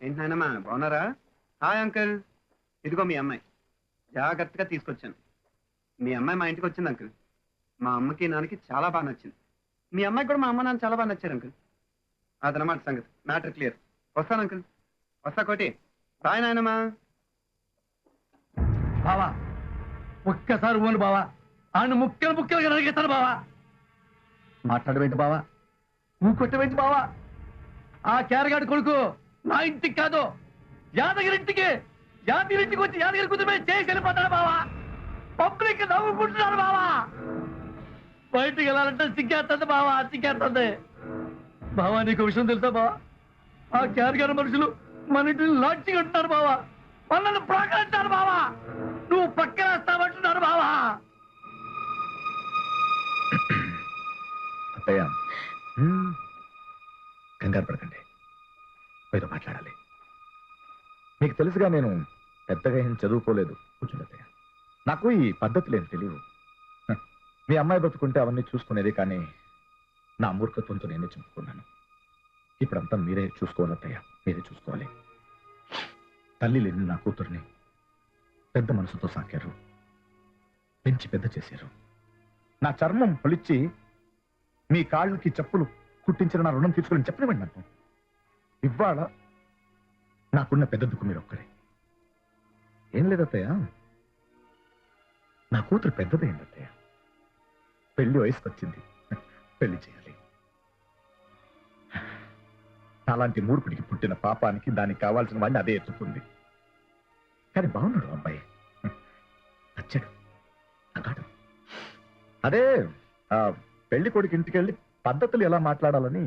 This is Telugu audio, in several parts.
ఏంటి నాయనమ్మా బాగున్నారా? హాయ్ అంకుల్, ఇదిగో మీ అమ్మాయి. జాగ్రత్తగా తీసుకొచ్చాను. మీ అమ్మాయి మా ఇంటికి వచ్చింది అంకుల్. మా అమ్మకి నాన్నకి చాలా బాగా నచ్చింది. మీ అమ్మాయికి కూడా మా అమ్మ నాన్న చాలా బాగా నచ్చారు అంకుల్. అదనమాట సంగతి. Matter clear. వస్తాను అంకుల్. వస్తా కోటి. బాయ్ నాయనమ్మా. బావా ఒక్కసారి ఓను బావా, ఆయన ముక్కలు ముక్కలుగా నరిగేస్తాను బావా. మాట్లాడవేంటి బావా, నువ్వు కొట్టవేంటి బావా? ఆ కేరగాడి కొడుకు నా ఇంటికి కాదు, యాదగిరి ఇంటికి వచ్చి యాదగిరి కుటుంబమే చేసి వెళ్ళిపోతాడు బావా. పబ్లిక్ నవ్వుకుంటున్నాడు బావా. బయటికి వెళ్ళాలంటే సిగ్గేస్తుంది బావా, సిగ్గేస్తుంది బావా. నీకు విషయం తెలుసా బావా? ఆ కేరగాడి మనుషులు మన ఇంటిని లాడ్జిగా ఉంటున్నారు బావా. వాళ్ళని ప్రాకరించారు బావా. నువ్వు పక్కన వస్తామంటున్నారు బావా. అత్తయ్య కంగారు పడకండి, మీతో మాట్లాడాలి. మీకు తెలుసుగా నేను పెద్దగా ఏం చదువుకోలేదు. కూర్చోండి అత్తయ్య. నాకు ఈ పద్ధతులేం తెలియవు. మీ అమ్మాయి బతుకుంటే అవన్నీ చూసుకునేది, కానీ నా మూర్ఖత్వంతో నేనే చంపుకున్నాను. ఇప్పుడంతా మీరే చూసుకోవాలి అత్తయ్య, మీరే చూసుకోవాలి. తల్లి లేని నా కూతుర్ని పెద్ద మనసుతో సాకారు, పెంచి పెద్ద చేశారు. నా చర్మం పొలిచ్చి మీ కాళ్ళకి చెప్పులు కుట్టించిన నా రుణం తీసుకుని చెప్పనివ్వండి నాకు. ఇవాళ నాకున్న పెద్ద దుక్కు మీరు ఒక్కడే. ఏం లేదత్తయ్య, నా కూతురు పెద్దదైంది అత్తయ్య. పెళ్లి వయసుకు వచ్చింది, పెళ్లి చేయాలి. అలాంటి మూర్ఖుడికి పుట్టిన పాపానికి దానికి కావాల్సిన వాడిని అదే ఎత్తుకుంది. కానీ బాగున్నాడు అబ్బాయి, నచ్చాడు. అదే పెళ్లి కొడుకు ఇంటికి వెళ్ళి పద్ధతులు ఎలా మాట్లాడాలని.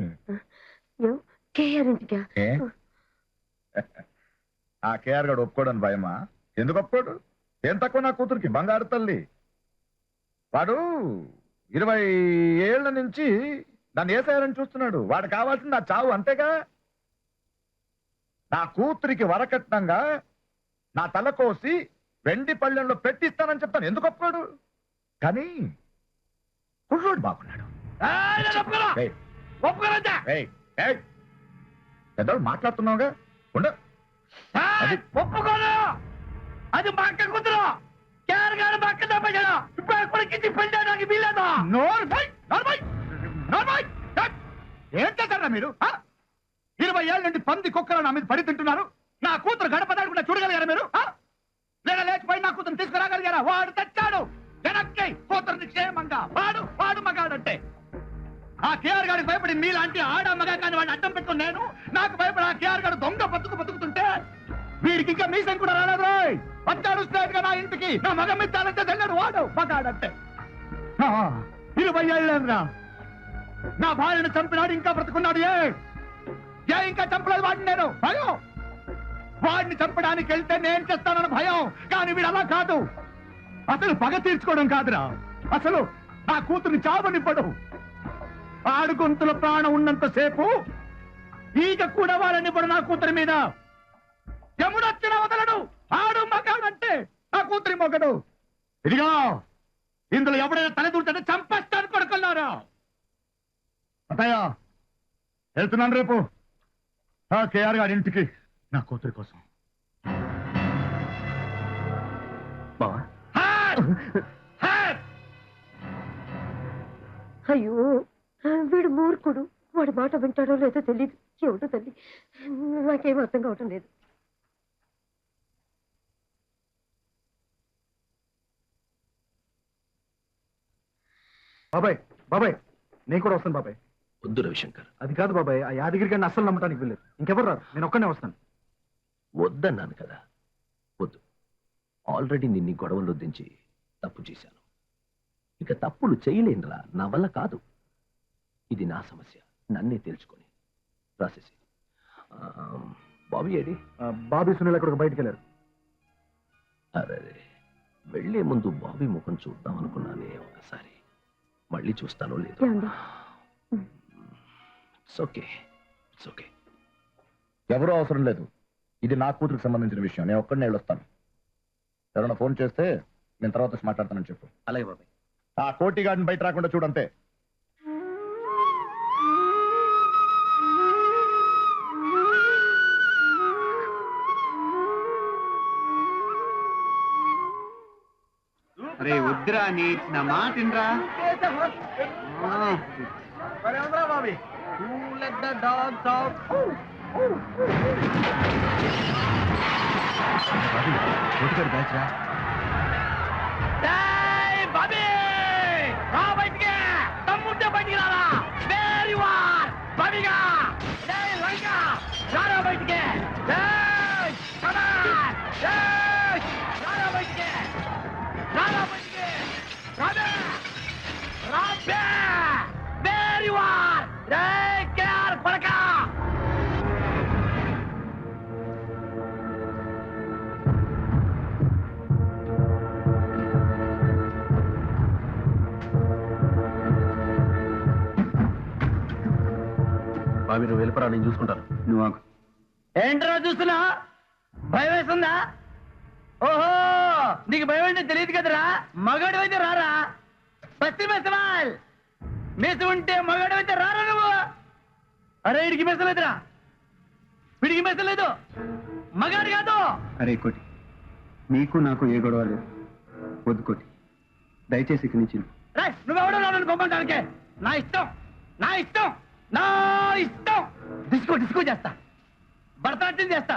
ఆ కేఆర్ గడు ఒప్పుకోడని భయమా? ఎందుకు ఒప్పుకోడు? ఏం తక్కువ నా కూతురికి? బంగారు తల్లి. వాడు 20 ఏళ్ల నుంచి దాన్ని ఏసాయని చూస్తున్నాడు. వాడు కావాల్సింది నా చావు, అంతేగా. నా కూతురికి వరకట్నంగా నా తల కోసి వెండి పళ్ళెంలో పెట్టిస్తానని చెప్తాను. ఎందుకు ఒప్పుకోడు? కానీ కుర్రోడు బాగున్నాడు. పెద్దవాడు మాట్లాడుతున్నావుగా, ఉండ. ఒప్పుకోను. అది మా అక్క కూతురు. కేరగాడు మా అక్క తప్పచాడు. ఇప్పుడు ఎప్పటికి పెళ్లి నాకు వీల్లేదా? ఏం చేశారా మీరు? 20 ఏళ్ళ నుండి పంది కుక్కలు నా మీద పడి తింటున్నారు. నా కూతురు గడప దాడకుండా చూడగలిగారా మీరు? లేదా లేచిపోయి నా కూతురు తీసుకురాగలిగారా? వాడు తెచ్చాడు వెనక్కి కూతురుని క్షేమంగా. వాడు మగాడంటే ఆ కేఆర్ గారికి భయపడి మీలాంటి ఆడ మగా కానీ వాడిని అడ్డం పెట్టుకుని నేను, నాకు భయపడి ఆ కేఆర్ గారు దొంగ బతుకుతుంటే వీడికి ఇంకా మీసం కూడా రాలేదు. వచ్చాడు స్ట్రైట్ గా నా ఇంటికి. నా మగ మిత్తాలంటే తెల్లాడు వాడు మగాడంటే. 20 ఏళ్ళేరా నా భార్యను చంపినాడు, ఇంకా బ్రతుకున్నాడు. ఇంకా చంపలేదు వాడిని. నేను భయం. వాడిని చంపడానికి వెళ్తే నేను చేస్తానన్న భయం. కానీ వీడు అలా కాదు. అసలు పగ తీర్చుకోవడం కాదురా, అసలు నా కూతుర్ని చావనివ్వడు. ఆడు గొంతుల ప్రాణం ఉన్నంత సేపు ఈగ కూడా వాళ్ళనివ్వడు నా కూతురి మీద. యముడొచ్చిన వదలడు. ఆడు మగాడంటే నా కూతురి మొగడు. ఇదిగో ఇందులో ఎవడైనా తలదూర్చంటే చంపేస్తాను కొడుకున్నారా. అత్తయ్య వెళ్తున్నాను రేపు ఆ కేఆర్ గారి ఇంటికి నా కూతురి కోసం. బావా అయ్యో వీడు మూర్ఖుడు. వాడి మాట వింటాడో లేదో తెలియదు. ఏమిటో తల్లి, నాకేం అర్థం కావటం లేదు. బాబాయ్ బాబాయ్ నేను కూడా వస్తాను బాబాయ్. వద్దు రవిశంకర్, అది కాదు బాబాయ్, ఆ యాదగిరి గారిని అస్సలు నమ్మటానికి వెళ్ళలేదు. ఇంకెవరు రారు, నేను ఒక్కనే వస్తాను. వద్దన్నాను కదా, వద్దు. ఆల్రెడీ నిన్ను గొడవలో దించి తప్పు చేశాను. ఇక తప్పులు చేయలేనురా, నా వల్ల కాదు. ఇది నా సమస్య, నన్నే తెలుసుకొని రాసేసి. బాబీ ఏడి? బాబీ సునీల్ అక్కడ బయటికి వెళ్ళారు. అరే వెళ్లే ముందు బాబీ ముఖం చూద్దాం అనుకున్నానే ఒకసారి. మళ్ళీ చూస్తానో లేదు. It's okay, it's okay. ఎవరూ అవసరం లేదు. ఇది నా కూతురికి సంబంధించిన విషయం. నేను ఒక్కడినే వెళ్ళొస్తాను. ఎవరైనా ఫోన్ చేస్తే నేను తర్వాత మాట్లాడతానని చెప్పు. అలాగే బాబాయ్. ఆ కోటి గార్డెన్ బయట రాకుండా చూడంతే. రే వద్దురా నీ ఇచ్చిన మాట వినరా. Bobby let the dogs out. Batch రా. బాబీ రా బయటికి, తమ్ముంటే బయటికి రారా. వేర్ యు ఆర్ బాబీగా. లంగా రారా బయటికి. రారా బయటికి, రారా బయటికి. రాబే రాబే వేర్ యు ఆర్. రే కేర్ కొడకా. బాబీ నువ్వు వెళ్ళిపరా, నేను చూసుకుంటాను. నువ్వు ఆగు. ఏంట్రా చూస్తున్నా? భయం వేస్తుందా? ఓహో నీకు భయం అంటే తెలియదు కదరా. మగాడు అయితే రారా. బస్తి మెసవాల్ మెస ఉంటే మగాడు అయితే రారా నువ్వు. అరే ఇడికి మెసలేదురా, విడికి మెసలేదు. మగాడు కాదు. అరే కోటి, నీకు నాకు ఏ గొడవ లేదు. వద్దు కోటి, దయచేసి ఇక్కడి నుంచి రే నువ్వెవడో నన్ను పంపడానికి. నా ఇష్టం, నా ఇష్టం, నా ఇష్టం. డిస్కో డిస్కో చేస్తా, భరతనాట్యం చేస్తా.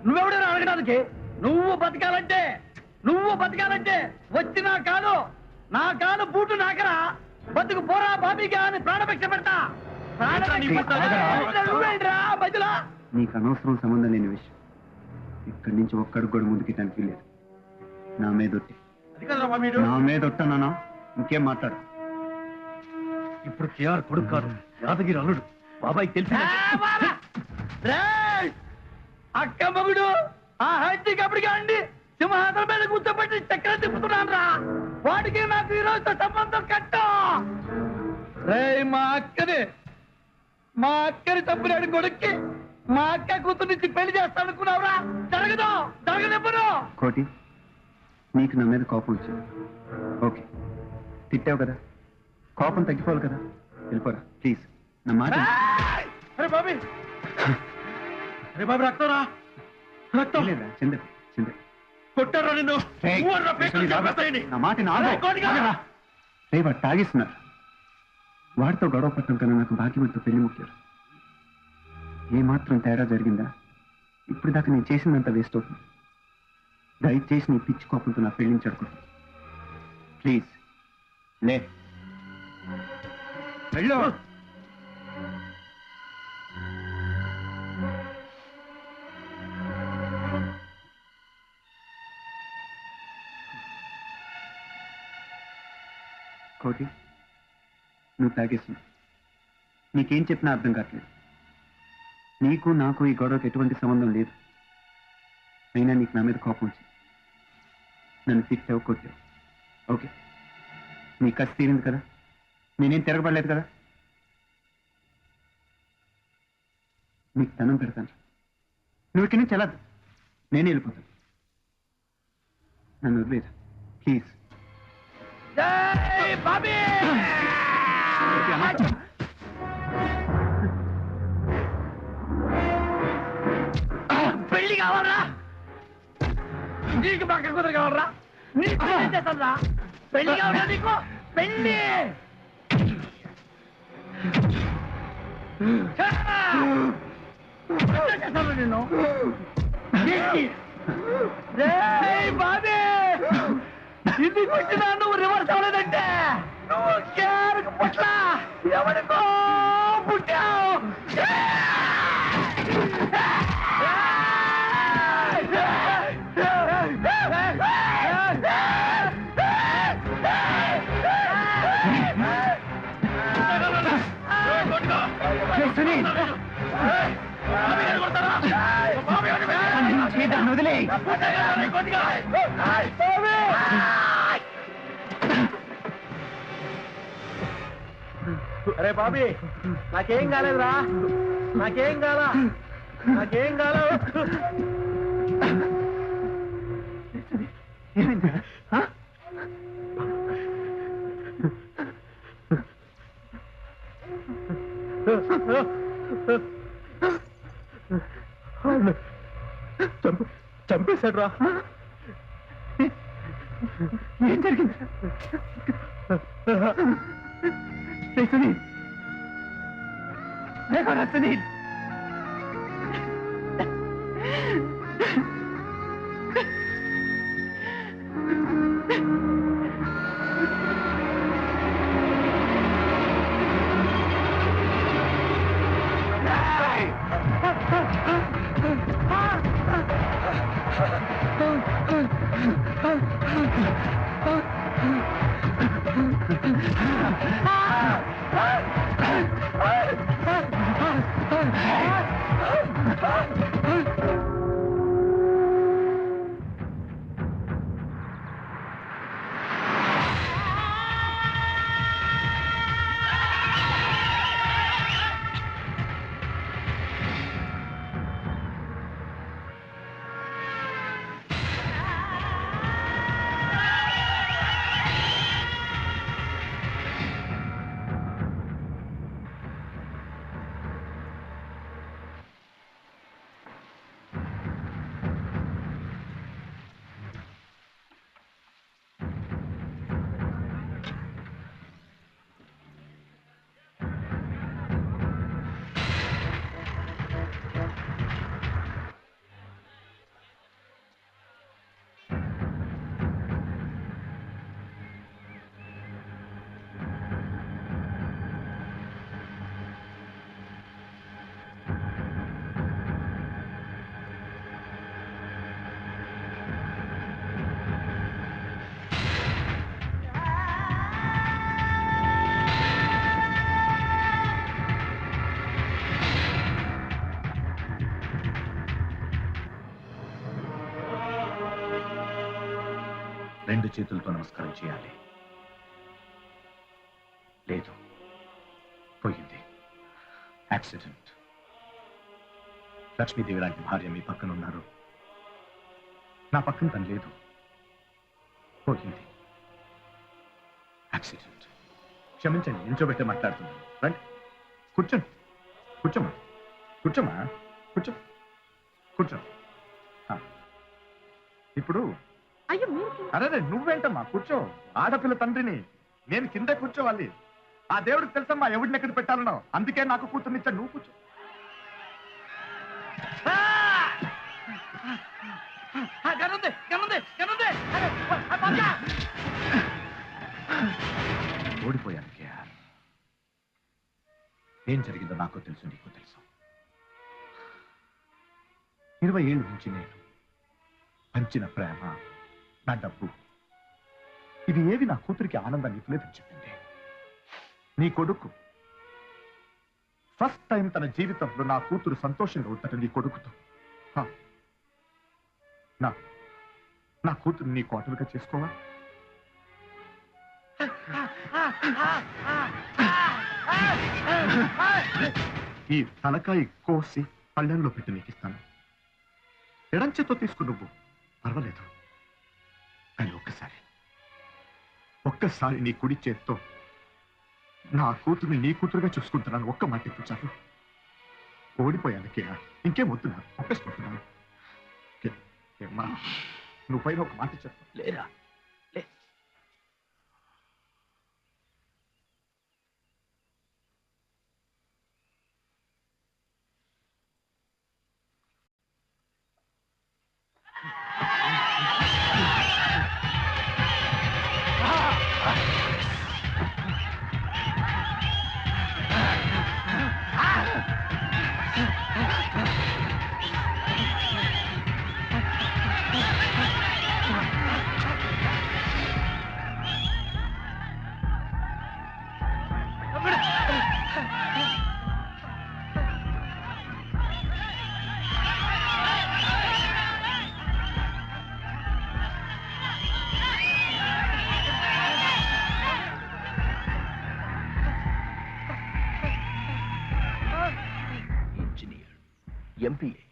నువ్వెవడో అడగడానికి. నువ్వు బతకాలంటే, నువ్వు బతకాలంటే వచ్చి నా కాలు బూటు నాకరా. బతుకు పోరా బాబీగా అని ప్రాణభిక్ష పెడతా. నువ్వేంట్రా మధ్యలో? నీకు అనవసరం సంబంధం లేని విషయం. ఇక్కడి నుంచి ఒక్కడికి కూడా ముందుకి దానికి లేదు. నా మీదొట్టి, నా మీదొట్టనా? ఇంకేం మాట్లాడు. ఇప్పుడు కేఆర్ కొడుకు కాదు, యాదగిరి అల్లుడు. బాబాయ్ తెలుసు. అక్క మగుడు ఆ హత్య కబడిగా అండి సింహాసనం మీద కూర్చోబెట్టి చక్రం తిప్పుతున్నాను రా. వాడికి నాకు ఈ రోజుతో సంబంధం కట్టా. రే మా అక్కని తప్పులేడు కొడుక్కి మా అక్క కూతురు నుంచి పెళ్లి చేస్తానుకున్నావురా. జరగదు, జరగనివ్వను. కోటి, నీకు నా మీద కోపం వచ్చింది. ఓకే, తిట్టావు కదా, కోపం తగ్గిపోవాలి కదా. వెళ్ళిపోరా ప్లీజ్, నా మాట. అరే బాబీ, అరే బాబు రక్తరా, రక్తం లేదా చంద్ర చంద్ర కొట్టారా నిన్ను. నా మాట రే వాడు తాగేస్తున్నారు. వాడితో గొడవ పట్టడం కన్నా నాకు భాగ్యవంతో పెళ్లి ముఖ్యం. ఏమాత్రం తేడా జరిగిందా ఇప్పుడు దాకా నేను చేసిందంత వేస్ట్ అవుతుంది. దయచేసి నీ పిచ్చి కోపంతో నా పెళ్లిని చెడకూడదు ప్లీజ్. లే వెళ్ళు. కోటి, నువ్వు తాగేస్తున్నావు. నీకేం చెప్పినా అర్థం కావట్లేదు. నీకు నాకు ఈ గొడవకి ఎటువంటి సంబంధం లేదు. అయినా నీకు నా మీద కోపం వచ్చింది. నన్ను తిట్టావు, కొట్టావు. ఓకే, నీ కసి తీరింది కదా. నేనేం తిరగబడలేదు కదా. నీకు ధనం పెడతాను. నువ్వు ఇక్కడి నుంచి వెళ్ళదు, నేనే వెళ్ళిపోతాను. నన్ను వదిలేదు ప్లీజ్. బాబీ పెళ్లి కావాలరా. నీకు పక్క కుదర కావాలరా. నీకు పెళ్లి చేస్తానరా. పెళ్లి కావాలా నీకు? పెళ్లి చేస్తాను నిన్ను. బాబీ ఇది వచ్చినా నువ్వు రివర్స్ అవ్వలేదంటే నువ్వు కేరకు పుట్ల ఎవరికో పుట్టావు. వదిలే అరే బాబీ, నాకేం కాలేదురా. నాకేం కాల. చంపేశాడు రా. ఏం జరిగింది రే సునీల్ లేకోరా సునీల్ రెండు చేతులతో నమస్కారం చేయాలి. లేదు, పోయింది. యాక్సిడెంట్. లక్ష్మీదేవి లాంటి భార్య మీ పక్కన ఉన్నారు, నా పక్కన తను లేదు. పోయింది. యాక్సిడెంట్. క్షమించండి, నిల్చోబెట్టే మాట్లాడుతున్నాను. రండి, కూర్చోండి. కూర్చోమ్మా, కూర్చోమ్మా, కూర్చో, కూర్చో. ఇప్పుడు అయ్యో మీరు అరే నువ్వేంటమ్మా, కూర్చో. ఆడపిల్ల తండ్రిని నేను కింద కూర్చోవాలి. ఆ దేవుడికి తెలుసమ్మా ఎవడిని ఎక్కడ పెట్టాలనో, అందుకే నాకు కూతుర్నిచ్చా. నువ్వు కూర్చో. ఓడిపోయాను కేఆర్. ఏం జరిగిందో నాకు తెలుసు, నీకు తెలుసు. 20 ఏళ్ళ నుంచి నేను పంచిన ప్రేమ, నా డబ్బు, ఇది ఏవి నా కూతురికి ఆనందాన్ని ఇవ్వలేదని చెప్పింది. నీ కొడుకు ఫస్ట్ టైం తన జీవితంలో నా కూతురు సంతోషంగా ఉంటాడు. నీ కొడుకుతో నా కూతురు నీ కోటలుగా చేసుకోవా? ఈ తలకాయ కోసి పళ్ళెంలో పెట్టి నీకు ఇస్తాను. ఎడంచెతో తీసుకు నువ్వు, పర్వాలేదు. కానీ ఒక్కసారి నీ కుడి చేత్తో నా కూతుర్ని నీ కూతురుగా చూసుకుంటున్నాను. ఒక్క మాట ఇప్పించాను. ఓడిపోయాను కేఆ, ఇంకేం వద్దు. నాకు ఒప్పేసుకుంటున్నాను. నువ్వు పైన ఒక మాట చెప్పు. లేరా లే. ఎంపీఏ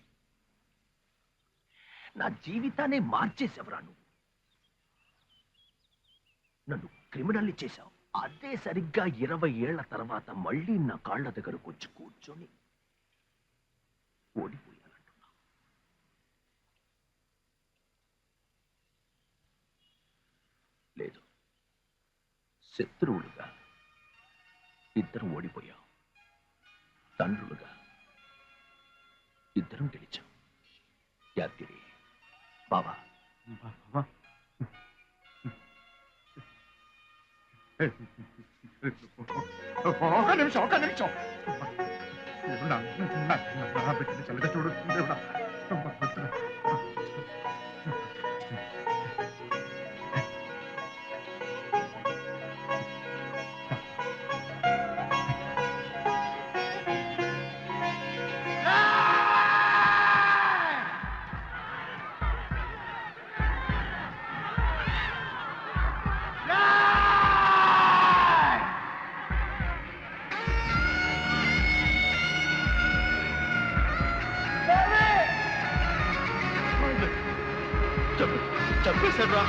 నా జీవితాన్ని మార్చేసేవరా నువ్వు. నన్ను క్రిమినల్ని చేశావు. అదే సరిగ్గా 20 ఏళ్ల తర్వాత మళ్ళీ నా కాళ్ళ దగ్గరకు వచ్చి కూర్చొని ఓడిపోయానంటున్నా. లేదు, శత్రువులుగా ఇద్దరం ఓడిపోయాం, తండ్రులుగా ఇద్దరం గెలిచాం. యాదగిరి బాబా, ఒక నిమిషం నా బిడ్డని చల్లగా చూడు దేవుడా. చంపేశాడు రా.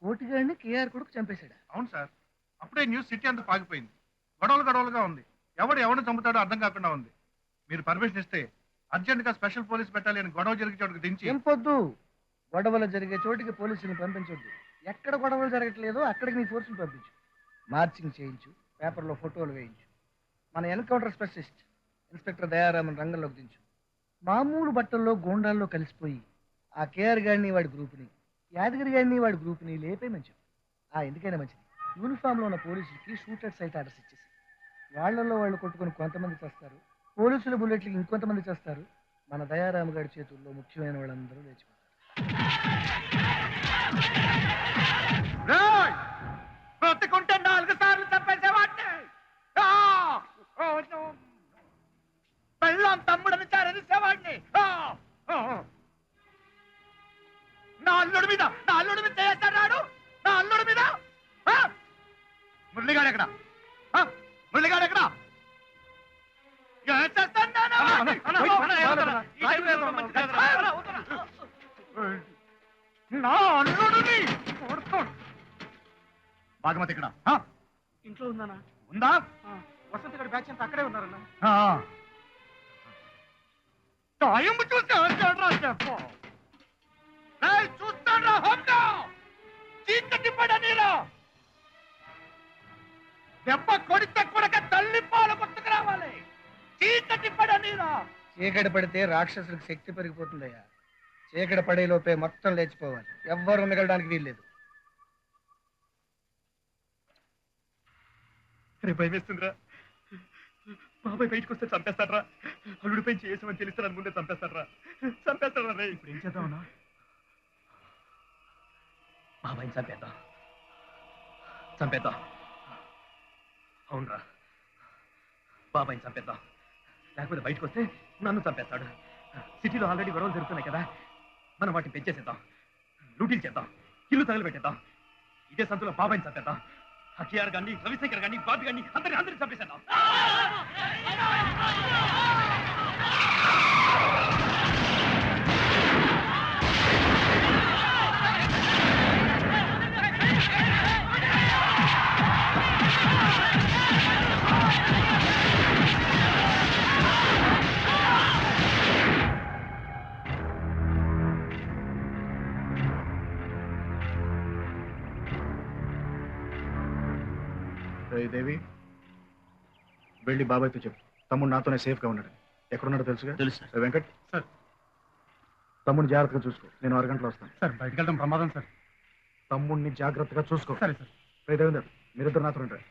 కోటిగాడిని కేఆర్ కొడుకు చంపేశాడు. అవును సార్, అప్పుడే న్యూస్ సిటీ అంతా పాగిపోయింది. గొడవలుగా ఉంది. ఎవరిని చంపుతాడో అర్థం కాకుండా ఉంది. మీరు పర్మిషన్ ఇస్తే అర్జెంట్ గా స్పెషల్ పోలీస్ బెటాలియన్ గొడవ జరిగే చోటుకు దించి. ఏం పొద్దు, గొడవలు జరిగే చోటికి పోలీసుని పంపించొద్దు. ఎక్కడ గొడవలు జరగట్లేదో అక్కడికి నీ ఫోర్స్ని పంపించు. మార్చింగ్ చేయించు, పేపర్లో ఫోటోలు వేయించు. మన ఎన్కౌంటర్ స్పెషలిస్ట్ ఇన్స్పెక్టర్ దయారామన్ రంగంలోకి దించు. మామూలు బట్టల్లో గోండాల్లో కలిసిపోయి ఆ కేఆర్ గాడిని వాడి గ్రూప్ని, యాదగిరి గాడిని వాడి గ్రూప్ని లేపేయమని చెప్పు. ఎందుకైనా మంచిది. యూనిఫామ్లో ఉన్న పోలీసులకి షూటర్ సైట్ ఆర్డర్స్ ఇచ్చేసి వాళ్ళల్లో వాళ్ళు కొట్టుకొని కొంతమంది చేస్తారు, పోలీసుల బుల్లెట్లకి ఇంకొంతమంది చేస్తారు. మన దయారామ గారి చేతుల్లో ముఖ్యమైన వాళ్ళందరూ లేచిపోతారు. బ్రతుకుంటే 4 సార్లు చంపేసేవాడిని. పెళ్ళాం తమ్ముడని చారనిసేవాడిని. నా అల్లుడి మీద చేస్తాడు. నా అల్లుడి మీద మురళిగాడు ఎక్కడ? మురళిగాడు ఎక్కడ? ఏం చేస్తాను నా అల్లుడిని కొడుతాను. బాగమతి ఇక్కడ ఇంట్లో ఉందానా? ఉందా? వసంత్ గారి బ్యాచ్ అంతా అక్కడే ఉన్నారన్నా. టైం చూస్తే చెప్పు. చూస్తాను హోండా చీకటి పడనీరా. దెబ్బ కొడితే కొడక తల్లి పాలు కొట్టుకు రావాలి. చీకటి పడనీరా. చీకటి పడితే రాక్షసులకు శక్తి పెరిగిపోతుందయ్యా. చీకటి పడేలోపే మొత్తం లేచిపోవాలి. ఎవ్వరూ మిగలడానికి వీల్లేదు. రేపు భయం వేస్తుందిరా. బాబాయ్ బయటకు వస్తే చంపేస్తాడ్రా. అల్లుడిపై చేసామని తెలిస్తే ముందే చంపేస్తాడ్రా. రే. ఇప్పుడు ఏం చేద్దామన్నా? బాబాయిని చంపేద్దాం. అవునరా, బాబాయిని చంపేద్దాం. లేకపోతే బయటకు వస్తే నన్ను చంపేస్తాడు. సిటీలో ఆల్రెడీ గొడవలు జరుగుతున్నాయి కదా, మనం వాటిని పెంచేసేద్దాం. లూటీలు చేద్దాం, ఇల్లు తగలబెట్టేద్దాం. ఇదే సంతులో బాబాయిని చంపేద్దాం. హకియార్ గాని, రవిశంకర్ గాని, బాబీ గాని అందరినీ చంపేసేద్దాం. దేవి వెళ్ళి బాబాయ్తో చెప్పు తమ్ముడు నాతోనే సేఫ్గా ఉన్నాడు. ఎక్కడున్నాడో తెలుసుగా? తెలుసు సార్. వెంకట్ సార్. తమ్ముడిని జాగ్రత్తగా చూసుకో. నేను 6 గంటలు వస్తాను. సార్ బయటకు వెళ్ళడం ప్రమాదం సార్. తమ్ముడిని జాగ్రత్తగా చూసుకో. సరే సార్. దేవేందర్ మీరిద్దరు నాతో ఉంటారు.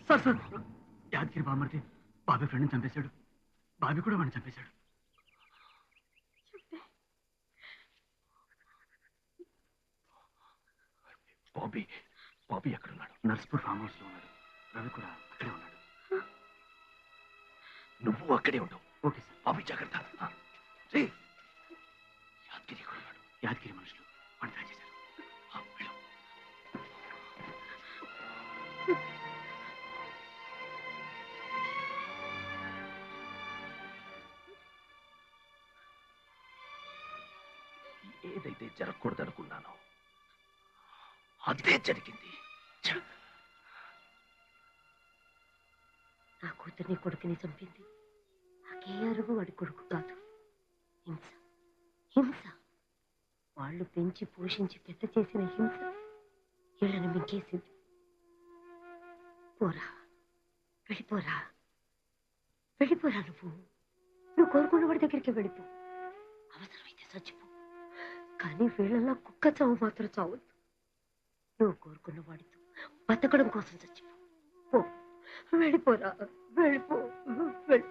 సార్ సార్ యాదగిరి బామ్మర్ది బాబీ ఫ్రెండ్ని చంపేశాడు. బాబీ కూడా వాడిని చంపేశాడు. బాబీ బాబీ ఎక్కడున్నాడు? నర్స్పూర్ ఫామ్ హౌస్ లో ఉన్నాడు. రవి కూడా అక్కడే ఉన్నాడు. నువ్వు అక్కడే ఉండవు. Okay sir. బాబీ జాగ్రత్త. రే, యాదగిరి ఎక్కడున్నాడు? యాదగిరి మనుషులు వాడిని ట్రై చేశారు. వెళ్ళు. ఏదైతే జరగకూడదనుకున్నానో అదే జరిగింది. నా కూతుర్ని కొడుకుని చంపింది ఆ కేఆర్ఓ వాడి కొడుకు కాదు. హింస హింస వాళ్ళు పెంచి పోషించి పెద్ద చేసిన హింస వీళ్ళని మింగేసింది. పోరా, వెళ్ళిపోరా, వెళ్ళిపోరా. నువ్వు కోరుకున్న వాడి దగ్గరికి వెళ్ళిపో. అవసరమైతే చచ్చిపో, కానీ వీళ్ళలా కుక్క చావు మాత్రం చావద్దు. నువ్వు కోరుకున్న వాడితో బతకడం కోసం చచ్చిపో. పో, వెళ్ళిపోరా, వెళ్ళిపో, వెళ్ళి.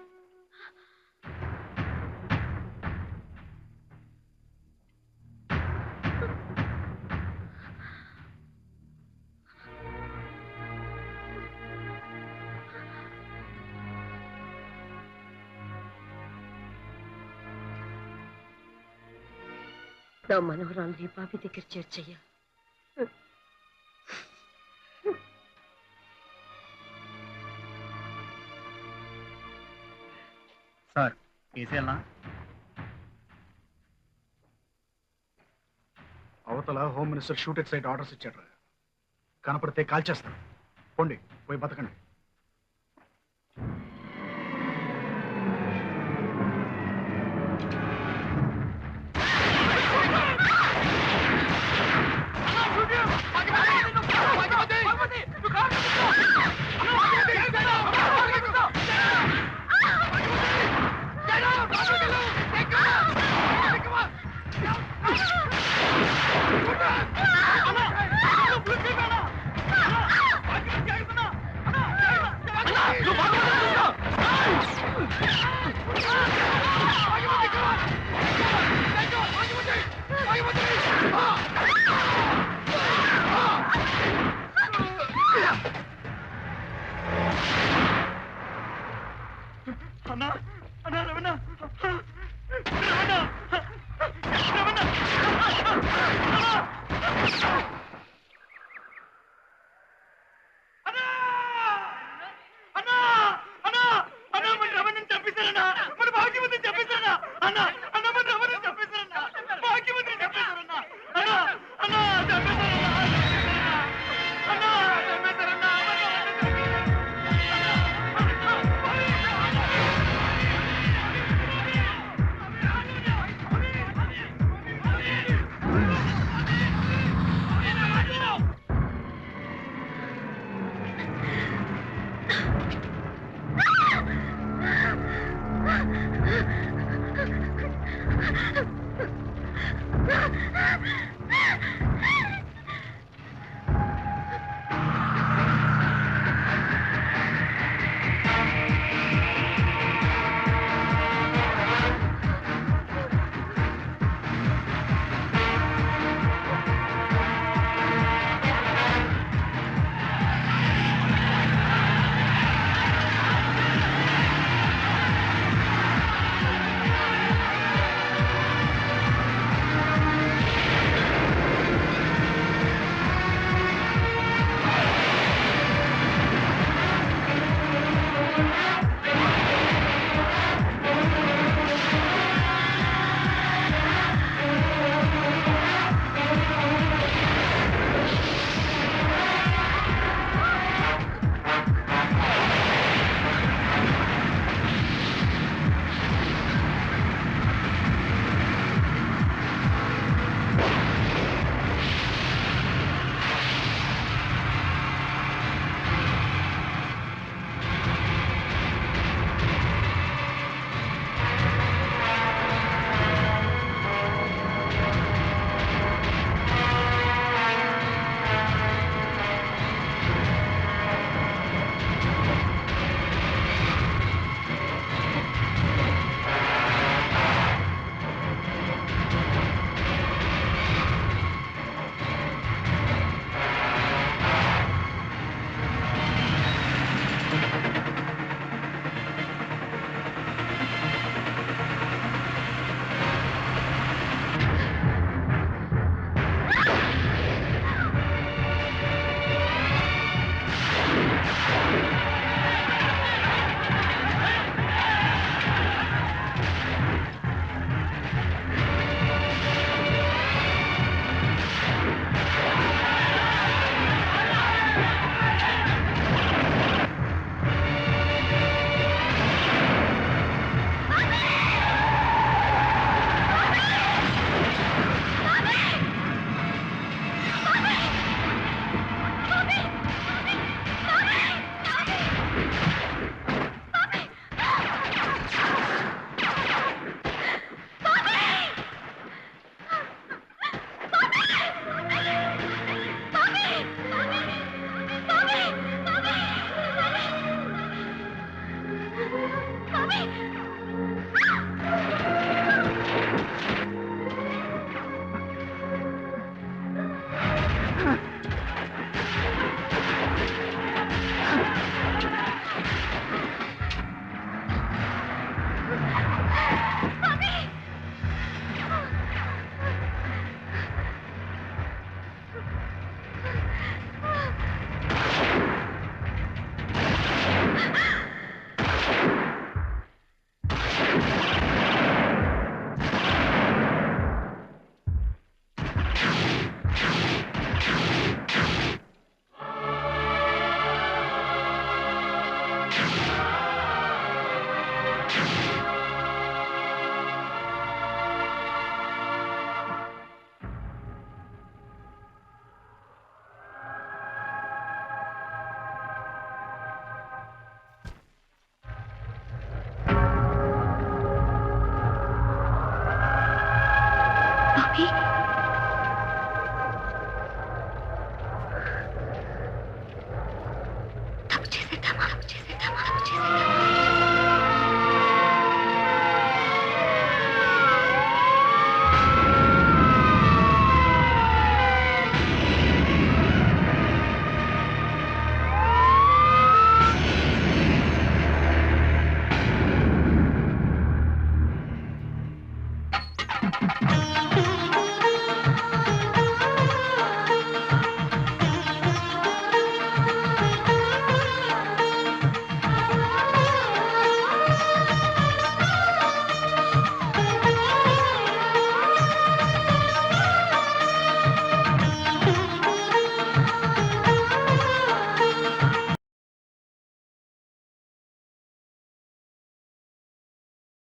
నా మనవరాల్ని బాబీ దగ్గర చేర్చయ్యా. సార్ కేసేయాలా? అవతల home minister shoot at site orders ఇచ్చాడు. కనపడితే కాల్ చేస్తాను. పోండి, పోయి బతకండి. అన్నా